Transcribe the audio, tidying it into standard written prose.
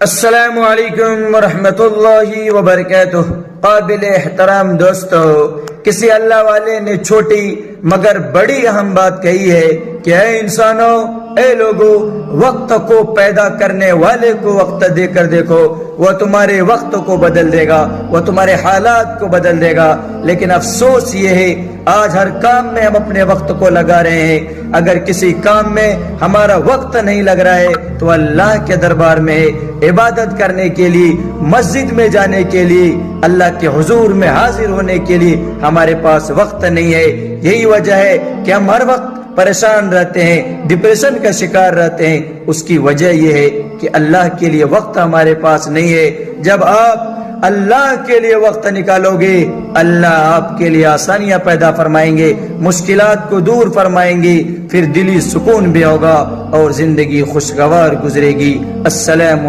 अस्सलामु अलैकुम वरहमतुल्लाहि वबरकातुह। काबिल एहतराम दोस्तों, किसी अल्लाह वाले ने छोटी मगर बड़ी अहम बात कही है कि ऐ इंसानों, ऐ लोगों, वक्त को पैदा करने वाले को वक्त देकर देखो, वह तुम्हारे वक्त को बदल देगा, वह तुम्हारे हालात को बदल देगा। लेकिन अफसोस ये है, आज हर काम में हम अपने वक्त को लगा रहे हैं। अगर किसी काम में हमारा वक्त नहीं लग रहा है तो अल्लाह के दरबार में इबादत करने के लिए, मस्जिद में जाने के लिए, अल्लाह के हुजूर में हाजिर होने के लिए हमारे पास वक्त नहीं है। यही वजह है कि हम हर वक्त परेशान रहते हैं, डिप्रेशन का शिकार रहते हैं। उसकी वजह यह है कि अल्लाह के लिए वक्त हमारे पास नहीं है। जब आप अल्लाह के लिए वक्त निकालोगे, अल्लाह आपके लिए आसानियां पैदा फरमाएंगे, मुश्किलात को दूर फरमाएंगे, फिर दिली सुकून भी होगा और जिंदगी खुशगवार गुजरेगी। अस्सलाम।